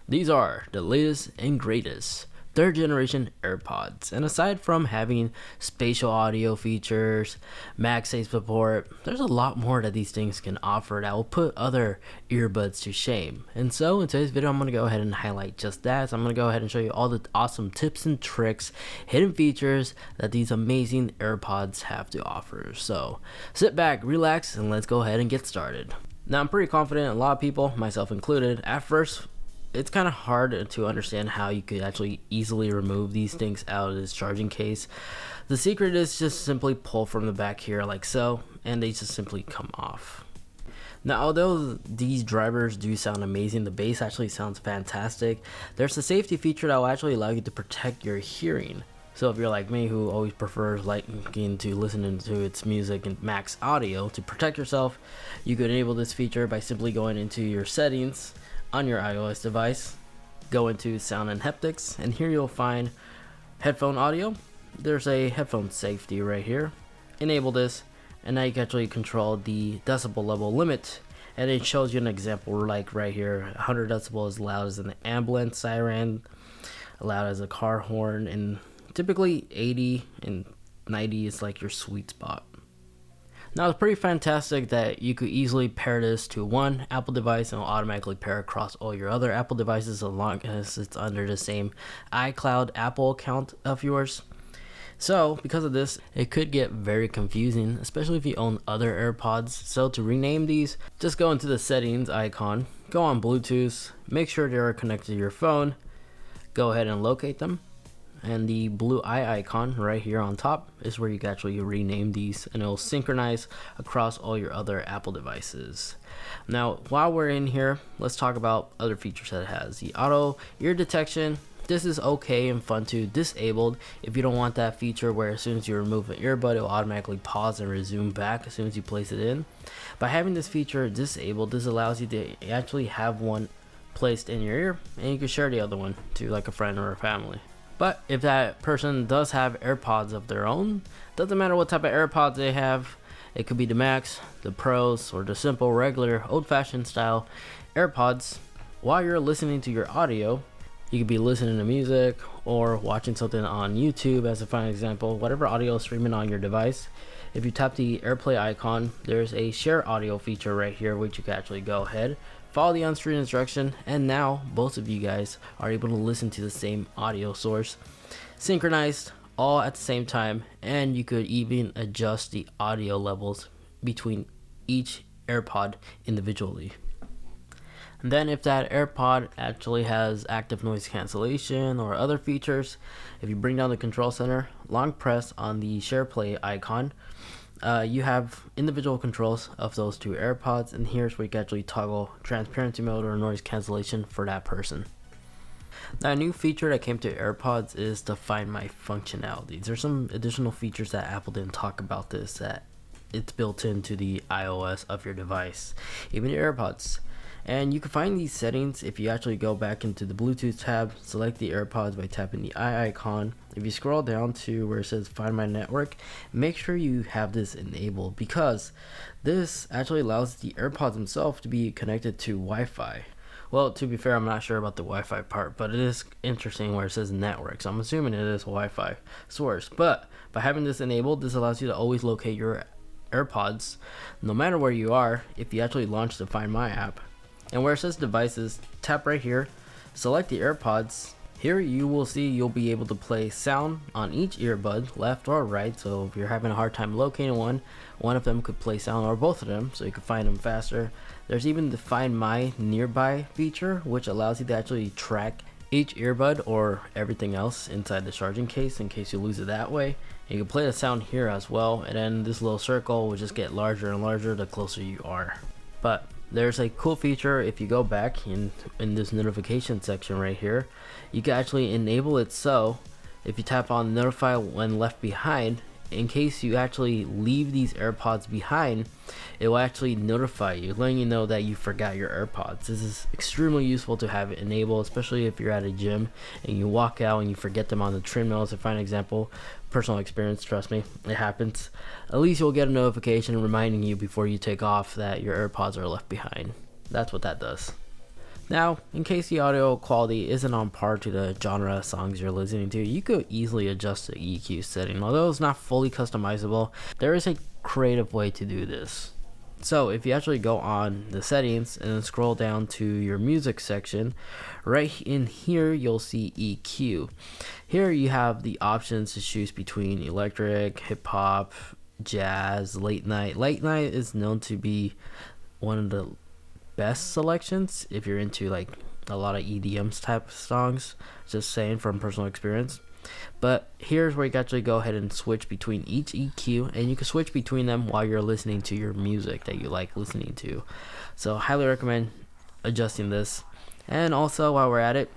These are the latest and greatest third generation AirPods, and aside from having spatial audio features, MagSafe support, there's a lot more that these things can offer that will put other earbuds to shame. And so in today's video I'm going to go ahead and highlight just that. So I'm going to go ahead and show you all the awesome tips and tricks, hidden features that these amazing AirPods have to offer. So sit back, relax, and let's go ahead and get started. Now I'm pretty confident a lot of people, myself included, at first it's kind of hard to understand how you could actually easily remove these things out of this charging case. The secret is just simply pull from the back here like so, and they just simply come off. Now, although these drivers do sound amazing, the bass actually sounds fantastic, there's a safety feature that will actually allow you to protect your hearing. So if you're like me, who always prefers liking to listening to its music in max audio, to protect yourself, you could enable this feature by simply going into your settings on your iOS device, go into sound and haptics, and here you'll find headphone audio. There's a headphone safety right here. Enable this, and now you can actually control the decibel level limit, and it shows you an example like right here. 100 decibel is loud as an ambulance siren, loud as a car horn, and typically 80 and 90 is like your sweet spot. Now it's pretty fantastic that you could easily pair this to one Apple device and it'll automatically pair across all your other Apple devices as long as it's under the same iCloud Apple account of yours. So because of this, it could get very confusing, especially if you own other AirPods. So to rename these, just go into the settings icon, go on Bluetooth, make sure they are connected to your phone, go ahead and locate them. And the blue eye icon right here on top is where you can actually rename these, and it will synchronize across all your other Apple devices. Now, while we're in here, let's talk about other features that it has. The auto ear detection. This is okay and fun to disable if you don't want that feature where as soon as you remove an earbud, it will automatically pause and resume back as soon as you place it in. By having this feature disabled, this allows you to actually have one placed in your ear, and you can share the other one to like a friend or a family. But if that person does have AirPods of their own, doesn't matter what type of AirPods they have, it could be the Max, the Pros, or the simple regular old-fashioned style AirPods. While you're listening to your audio, you could be listening to music or watching something on YouTube as a fine example, whatever audio is streaming on your device. If you tap the AirPlay icon, there's a share audio feature right here which you can actually go ahead, follow the on-screen instruction, and now both of you guys are able to listen to the same audio source, synchronized all at the same time, and you could even adjust the audio levels between each AirPod individually. And then if that AirPod actually has active noise cancellation or other features, if you bring down the control center, long press on the SharePlay icon, you have individual controls of those two AirPods, and here's where you can actually toggle transparency mode or noise cancellation for that person. Now, a new feature that came to AirPods is the Find My functionality. There's some additional features that Apple didn't talk about this, that it's built into the iOS of your device, even your AirPods. And you can find these settings if you actually go back into the Bluetooth tab, select the AirPods by tapping the eye icon. If you scroll down to where it says Find My Network, make sure you have this enabled, because this actually allows the AirPods themselves to be connected to Wi-Fi. Well, to be fair, I'm not sure about the Wi-Fi part, but it is interesting where it says network, so I'm assuming it is a Wi-Fi source. But by having this enabled, this allows you to always locate your AirPods no matter where you are if you actually launch the Find My app. And where it says devices, tap right here, select the AirPods. Here you will see you'll be able to play sound on each earbud, left or right. So if you're having a hard time locating one of them could play sound, or both of them, so you can find them faster. There's even the Find My Nearby feature, which allows you to actually track each earbud or everything else inside the charging case in case you lose it that way. You can play the sound here as well, and then this little circle will just get larger and larger the closer you are. But there's a cool feature. If you go back in this notification section right here, you can actually enable it, so if you tap on notify when left behind, in case you actually leave these AirPods behind, it will actually notify you, letting you know that you forgot your AirPods. This is extremely useful to have it enabled, especially if you're at a gym and you walk out and you forget them on the treadmill. As a fine example, personal experience, trust me, it happens. At least you'll get a notification reminding you before you take off that your AirPods are left behind. That's what that does. Now, in case the audio quality isn't on par to the genre of songs you're listening to, you could easily adjust the EQ setting. Although it's not fully customizable, there is a creative way to do this. So if you actually go on the settings and then scroll down to your music section, right in here you'll see EQ. Here you have the options to choose between electric, hip hop, jazz, late night. Late night is known to be one of the best selections if you're into like a lot of EDMs type of songs, just saying from personal experience. But here's where you can actually go ahead and switch between each EQ, and you can switch between them while you're listening to your music that you like listening to. So highly recommend adjusting this. And also while we're at it,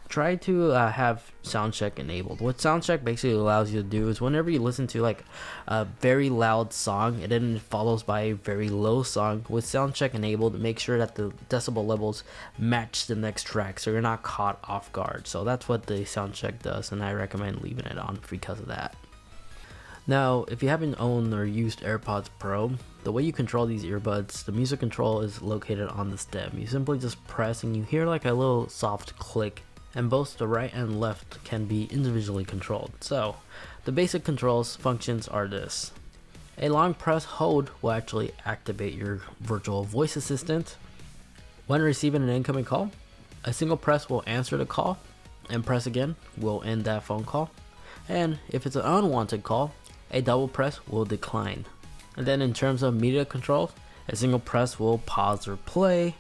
try to have sound check enabled. What sound check basically allows you to do is whenever you listen to like a very loud song and then it follows by a very low song, with sound check enabled, make sure that the decibel levels match the next track so you're not caught off guard. So that's what the sound check does, and I recommend leaving it on because of that. Now, if you haven't owned or used AirPods Pro, the way you control these earbuds, the music control is located on the stem. You simply just press and you hear like a little soft click, and both the right and left can be individually controlled. So the basic controls functions are this. A long press hold will actually activate your virtual voice assistant. When receiving an incoming call, a single press will answer the call, and press again will end that phone call. And if it's an unwanted call, a double press will decline. And then in terms of media control, a single press will pause or play,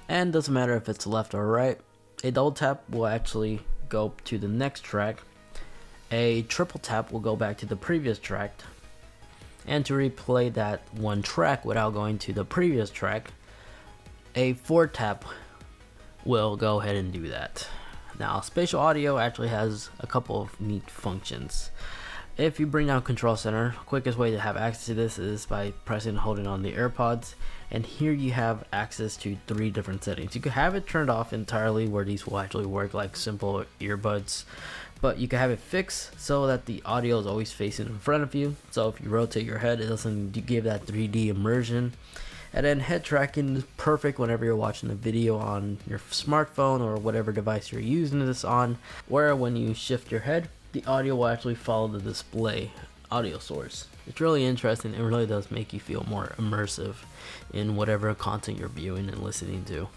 and doesn't matter if it's left or right. A double tap will actually go to the next track. A triple tap will go back to the previous track. And to replay that one track without going to the previous track, a 4 tap will go ahead and do that. Now, spatial audio actually has a couple of neat functions. If you bring down Control Center, quickest way to have access to this is by pressing and holding on the AirPods. And here you have access to 3 different settings. You can have it turned off entirely where these will actually work like simple earbuds, but you can have it fixed so that the audio is always facing in front of you. So if you rotate your head, it doesn't give that 3D immersion. And then head tracking is perfect whenever you're watching a video on your smartphone or whatever device you're using this on, where when you shift your head, the audio will actually follow the display audio source. It's really interesting. It really does make you feel more immersive in whatever content you're viewing and listening to.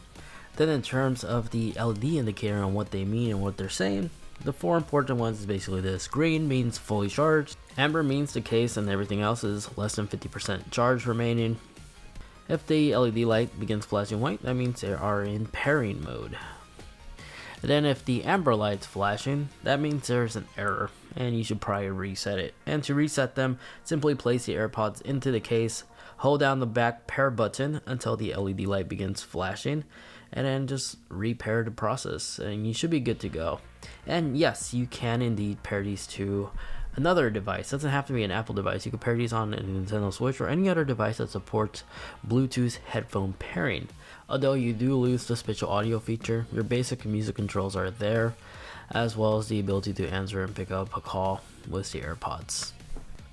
Then in terms of the LED indicator and what they mean and what they're saying, the 4 important ones is basically this. Green means fully charged, amber means the case and everything else is less than 50% charge remaining. If the LED light begins flashing white, that means they are in pairing mode. Then if the amber light's flashing, that means there's an error and you should probably reset it. And to reset them, simply place the AirPods into the case, hold down the back pair button until the LED light begins flashing, and then just repair the process and you should be good to go. And yes, you can indeed pair these to another device. It doesn't have to be an Apple device. You can pair these on a Nintendo Switch or any other device that supports Bluetooth headphone pairing. Although you do lose the spatial audio feature, your basic music controls are there, as well as the ability to answer and pick up a call with the AirPods.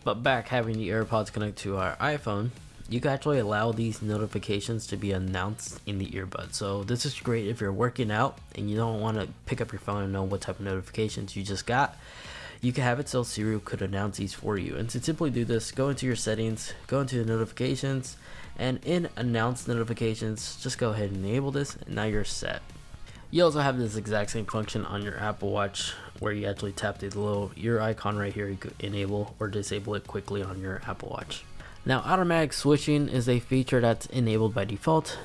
But back having the AirPods connect to our iPhone, you can actually allow these notifications to be announced in the earbud. So this is great if you're working out and you don't want to pick up your phone and know what type of notifications you just got. You can have it so Siri could announce these for you. And to simply do this, go into your settings, go into the notifications, and in announce notifications, just go ahead and enable this, and now you're set. You also have this exact same function on your Apple Watch where you actually tap the little ear icon right here. You could enable or disable it quickly on your Apple Watch. Now, automatic switching is a feature that's enabled by default.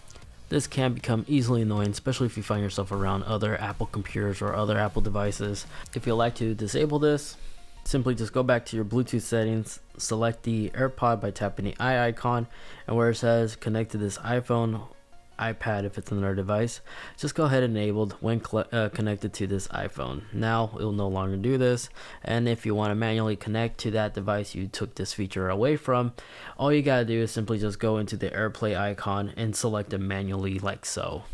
This can become easily annoying, especially if you find yourself around other Apple computers or other Apple devices. If you'd like to disable this, simply just go back to your Bluetooth settings, select the AirPod by tapping the eye icon, and where it says connect to this iPhone, iPad if it's another device, just go ahead and enabled when connected to this iPhone. Now it will no longer do this, and if you want to manually connect to that device you took this feature away from, all you gotta do is simply just go into the AirPlay icon and select it manually like so.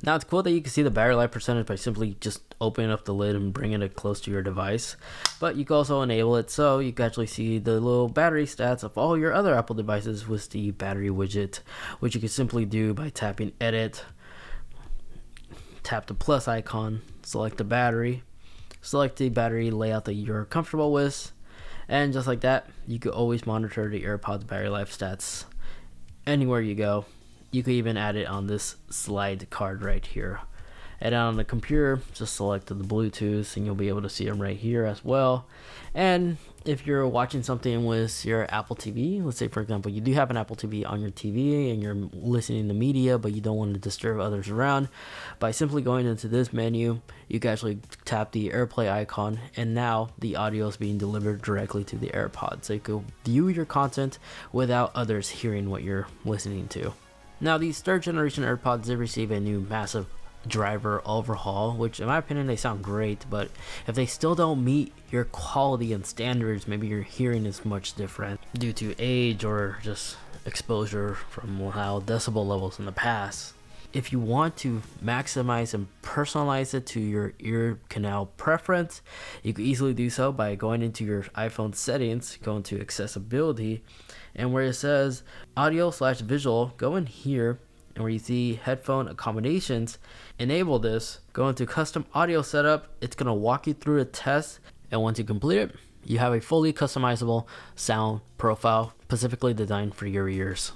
Now it's cool that you can see the battery life percentage by simply just opening up the lid and bringing it close to your device, but you can also enable it so you can actually see the little battery stats of all your other Apple devices with the battery widget, which you can simply do by tapping edit, tap the plus icon, select the battery layout that you're comfortable with, and just like that, you could always monitor the AirPods battery life stats anywhere you go. You could even add it on this slide card right here. And on the computer, just select the Bluetooth and you'll be able to see them right here as well. And if you're watching something with your Apple TV, let's say for example you do have an Apple TV on your TV and you're listening to media but you don't want to disturb others around, by simply going into this menu you can actually tap the AirPlay icon, and now the audio is being delivered directly to the AirPods, so you can view your content without others hearing what you're listening to. Now these third generation AirPods did receive a new massive driver overhaul, which in my opinion they sound great, but if they still don't meet your quality and standards, maybe your hearing is much different due to age or just exposure from how decibel levels in the past. If you want to maximize and personalize it to your ear canal preference, you can easily do so by going into your iPhone settings, go into accessibility, and where it says audio/visual, go in here, and where you see headphone accommodations, enable this, go into custom audio setup. It's going to walk you through a test, and once you complete it, you have a fully customizable sound profile specifically designed for your ears.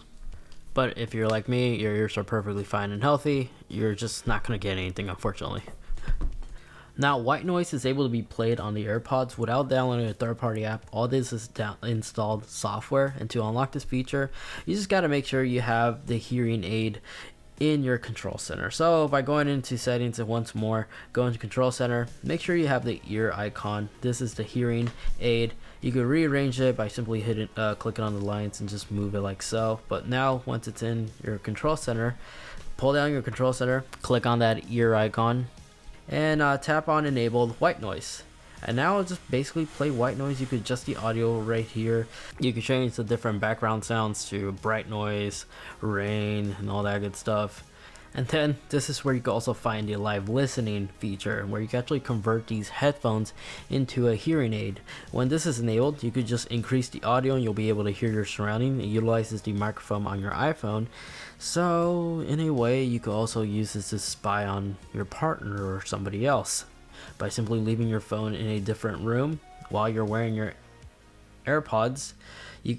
But if you're like me, your ears are perfectly fine and healthy, you're just not going to get anything, unfortunately. Now, white noise is able to be played on the AirPods without downloading a third-party app. All this is installed software, and to unlock this feature, you just got to make sure you have the hearing aid in your control center. So by going into settings and once more, go into control center, make sure you have the ear icon. This is the hearing aid. You can rearrange it by simply clicking on the lines and just move it like so. But now once it's in your control center, pull down your control center, click on that ear icon, and tap on enabled white noise. And now it'll just basically play white noise. You could adjust the audio right here. You can change the different background sounds to bright noise, rain, and all that good stuff. And then this is where you can also find the live listening feature, where you can actually convert these headphones into a hearing aid. When this is enabled, you could just increase the audio and you'll be able to hear your surrounding. It utilizes the microphone on your iPhone. So in a way, you could also use this to spy on your partner or somebody else by simply leaving your phone in a different room while you're wearing your AirPods.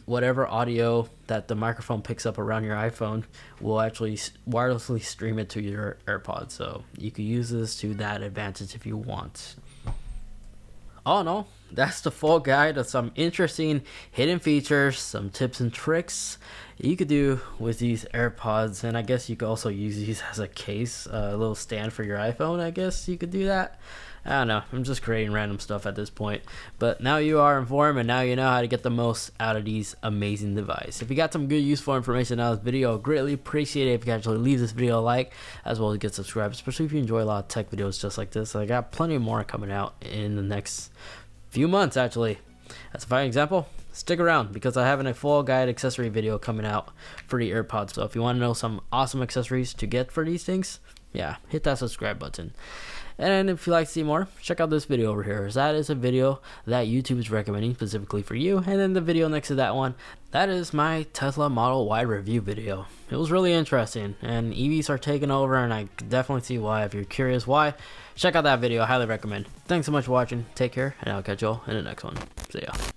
Whatever audio that the microphone picks up around your iPhone will actually wirelessly stream it to your AirPods. So you can use this to that advantage if you want. All in all, that's the full guide of some interesting hidden features, some tips and tricks you could do with these AirPods. And I guess you could also use these as a case, a little stand for your iPhone. I guess you could do that. I don't know, I'm just creating random stuff at this point. But now you are informed, and now you know how to get the most out of these amazing devices. If you got some good useful information out of this video, I'd greatly appreciate it if you could actually leave this video a like, as well as get subscribed, especially if you enjoy a lot of tech videos just like this. I got plenty more coming out in the next few months, actually. As a fine example, stick around because I have a full guide accessory video coming out for the AirPods. So if you want to know some awesome accessories to get for these things, yeah, hit that subscribe button. And if you'd like to see more, check out this video over here. That is a video that YouTube is recommending specifically for you. And then the video next to that one, that is my Tesla Model Y review video. It was really interesting, and EVs are taking over, and I definitely see why. If you're curious why, check out that video. I highly recommend. Thanks so much for watching. Take care, and I'll catch you all in the next one. See ya.